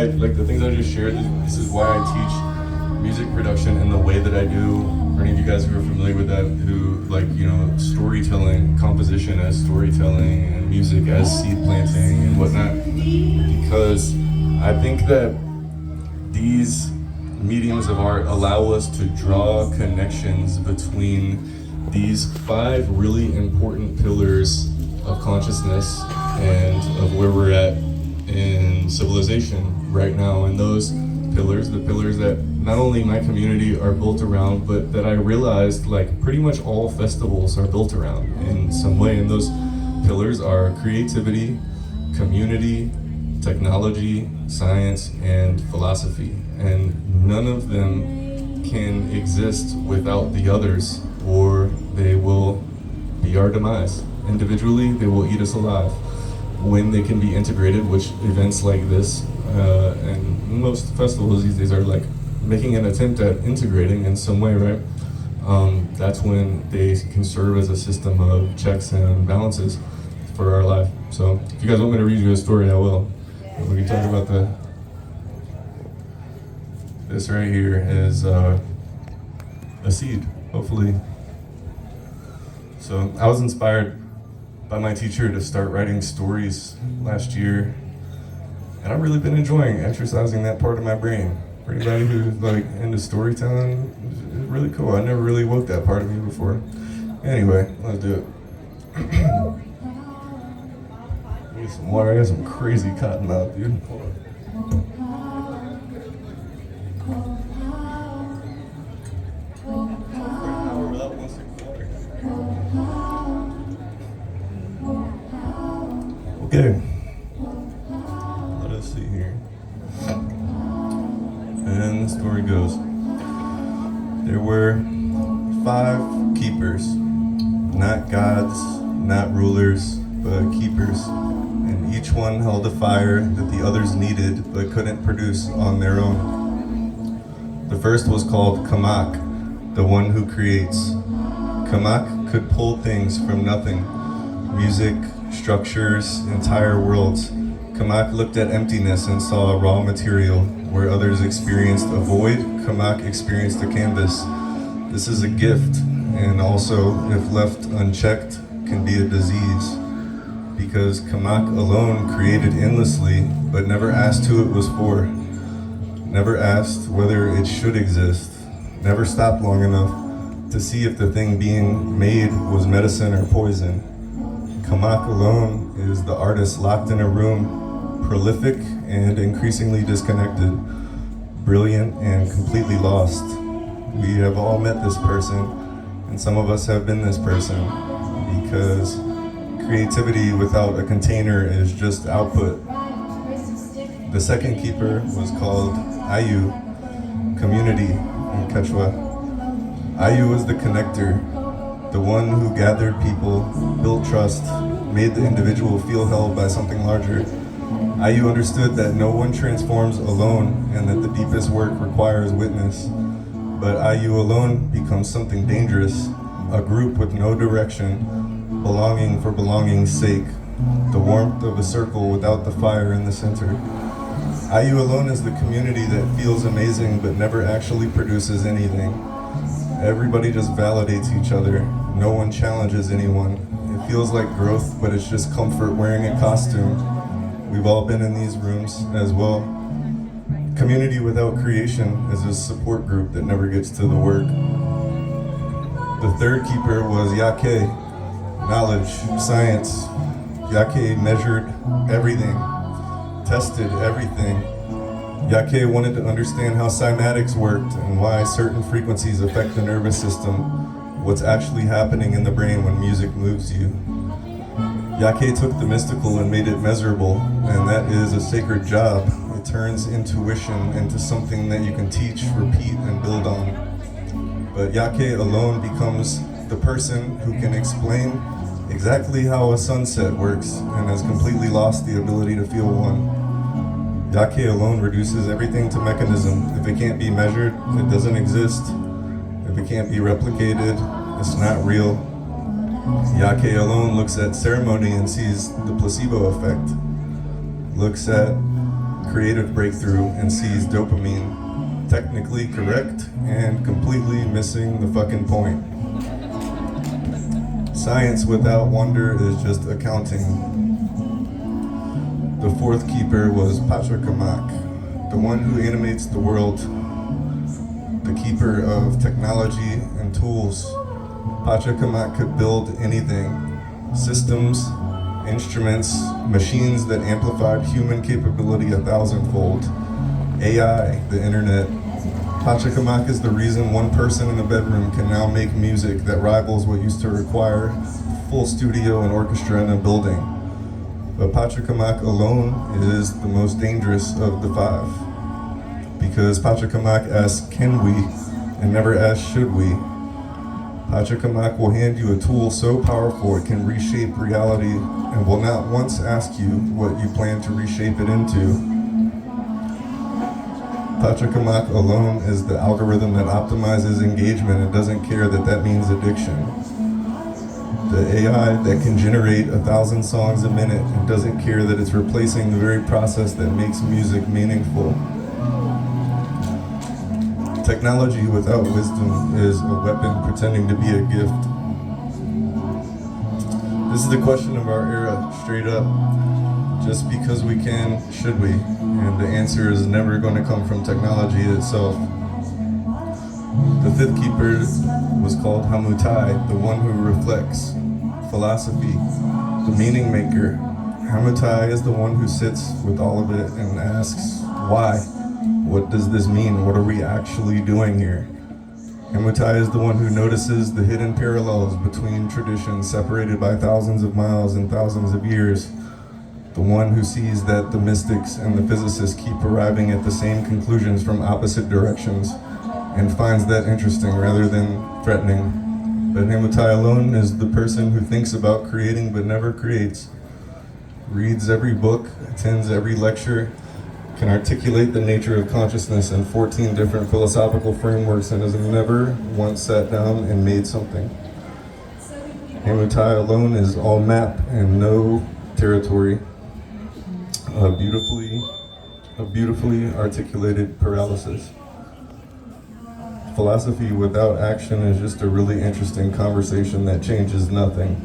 like the things I just shared, this is why I teach music production in the way that I do. For any of you guys who are familiar with that, who like, you know, storytelling, composition as storytelling, and music as seed planting and whatnot. Because I think that these mediums of art allow us to draw connections between these 5 really important pillars of consciousness and of where we're at in civilization right now. And those pillars, the pillars that not only my community are built around, but that I realized like pretty much all festivals are built around in some way. And those pillars are creativity, community, technology, science, and philosophy. And none of them can exist without the others, or they will be our demise. Individually, they will eat us alive. When they can be integrated, which events like this and most festivals these days are like making an attempt at integrating in some way, right? That's when they can serve as a system of checks and balances for our life. So if you guys want me to read you a story, I will. We can talk about this right here is a seed, hopefully. So I was inspired by my teacher to start writing stories last year, and I've really been enjoying exercising that part of my brain. For anybody who's like into storytelling, it's really cool. I never really woke that part of me before. Anyway, let's do it. Need some water. I got some crazy cotton mouth, dude. Hold on. Okay, let us see here. And the story goes, there were 5 keepers, not gods, not rulers, but keepers. And each one held a fire that the others needed but couldn't produce on their own. The first was called Kamak, the one who creates. Kamak could pull things from nothing, music, structures, entire worlds. Kamak looked at emptiness and saw a raw material. Where others experienced a void, Kamak experienced a canvas. This is a gift, and also, if left unchecked, can be a disease. Because Kamak alone created endlessly, but never asked who it was for. Never asked whether it should exist. Never stopped long enough to see if the thing being made was medicine or poison. Kamak alone is the artist locked in a room, prolific and increasingly disconnected, brilliant and completely lost. We have all met this person, and some of us have been this person, because creativity without a container is just output. The second keeper was called Ayu, community in Quechua. Ayu was the connector, the one who gathered people, built trust, made the individual feel held by something larger. Ayu understood that no one transforms alone and that the deepest work requires witness. But Ayu alone becomes something dangerous, a group with no direction, belonging for belonging's sake, the warmth of a circle without the fire in the center. Ayu alone is the community that feels amazing but never actually produces anything. Everybody just validates each other. No one challenges anyone. It feels like growth, but it's just comfort wearing a costume. We've all been in these rooms as well. Community without creation is a support group that never gets to the work. The third keeper was Yake, knowledge, science. Yake measured everything, tested everything. Yake wanted to understand how cymatics worked and why certain frequencies affect the nervous system, what's actually happening in the brain when music moves you. Yake took the mystical and made it measurable, and that is a sacred job. It turns intuition into something that you can teach, repeat, and build on. But Yake alone becomes the person who can explain exactly how a sunset works and has completely lost the ability to feel one. Yake alone reduces everything to mechanism. If it can't be measured, it doesn't exist. If it can't be replicated, it's not real. Yake alone looks at ceremony and sees the placebo effect. Looks at creative breakthrough and sees dopamine technically correct and completely missing the fucking point. Science without wonder is just accounting. The fourth keeper was Pachacamac, the one who animates the world, the keeper of technology and tools. Pachacamac could build anything, systems, instruments, machines that amplified human capability 1,000-fold. AI, the internet. Pachacamac is the reason one person in a bedroom can now make music that rivals what used to require full studio and orchestra in a building. But Pachacamac alone is the most dangerous of the five. Because Pachacamac asks, can we, and never asks, should we. Pachacamac will hand you a tool so powerful it can reshape reality and will not once ask you what you plan to reshape it into. Pachacamac alone is the algorithm that optimizes engagement and doesn't care that that means addiction. The AI that can generate 1,000 songs a minute and doesn't care that it's replacing the very process that makes music meaningful. Technology without wisdom is a weapon pretending to be a gift. This is the question of our era, straight up. Just because we can, should we? And the answer is never going to come from technology itself. The fifth keeper was called Hamutai, the one who reflects philosophy, the meaning maker. Hamutai is the one who sits with all of it and asks, why? What does this mean? What are we actually doing here? Hamutai is the one who notices the hidden parallels between traditions separated by thousands of miles and thousands of years. The one who sees that the mystics and the physicists keep arriving at the same conclusions from opposite directions and finds that interesting rather than threatening. But Hamutai alone is the person who thinks about creating but never creates, reads every book, attends every lecture, can articulate the nature of consciousness in 14 different philosophical frameworks and has never once sat down and made something. Hamutai alone is all map and no territory. A beautifully articulated paralysis. Philosophy without action is just a really interesting conversation that changes nothing.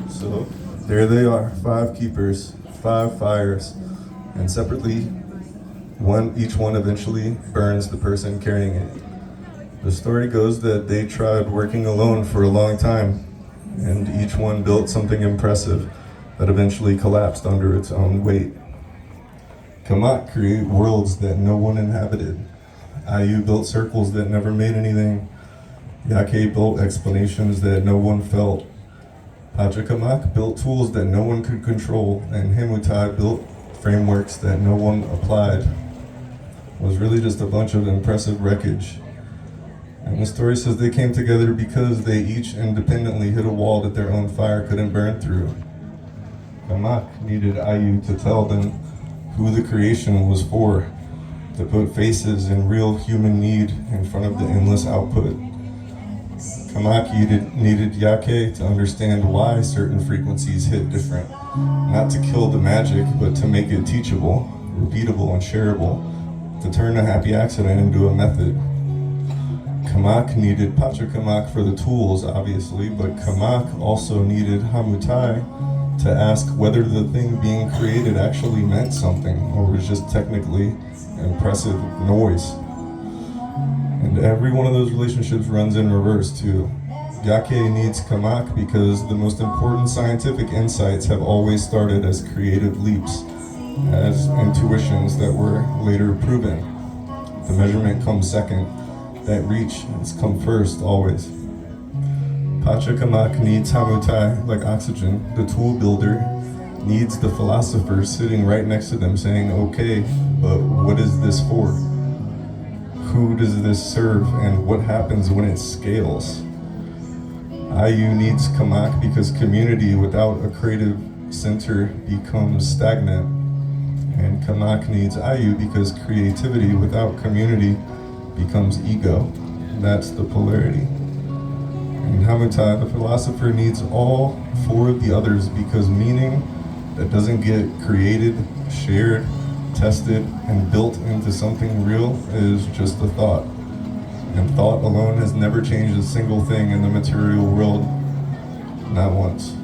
So there they are, 5 keepers, 5 fires, and separately, each one eventually burns the person carrying it. The story goes that they tried working alone for a long time, and each one built something impressive that eventually collapsed under its own weight. Kamak created worlds that no one inhabited. Ayu built circles that never made anything. Yake built explanations that no one felt. Pachacamac built tools that no one could control, and Hamutai built frameworks that no one applied. It was really just a bunch of impressive wreckage. And the story says they came together because they each independently hit a wall that their own fire couldn't burn through. Kamak needed Ayu to tell them who the creation was for, to put faces and real human need in front of the endless output. Kamak needed Yake to understand why certain frequencies hit different, not to kill the magic, but to make it teachable, repeatable, and shareable, to turn a happy accident into a method. Kamak needed Pachacamac for the tools, obviously, but Kamak also needed Hamutai to ask whether the thing being created actually meant something, or was just technically impressive noise. And every one of those relationships runs in reverse too. Yake needs Kamak because the most important scientific insights have always started as creative leaps, as intuitions that were later proven. The measurement comes second, that reach has come first always. Pachacamac needs Hamutai like oxygen. The tool builder needs the philosopher sitting right next to them saying, okay, but what is this for? Who does this serve, and what happens when it scales? Ayu needs Kamak because community without a creative center becomes stagnant. And Kamak needs Ayu because creativity without community becomes ego. That's the polarity. And Hamutai, the philosopher, needs all 4 of the others because meaning that doesn't get created, shared, tested, and built into something real is just a thought. And thought alone has never changed a single thing in the material world, not once.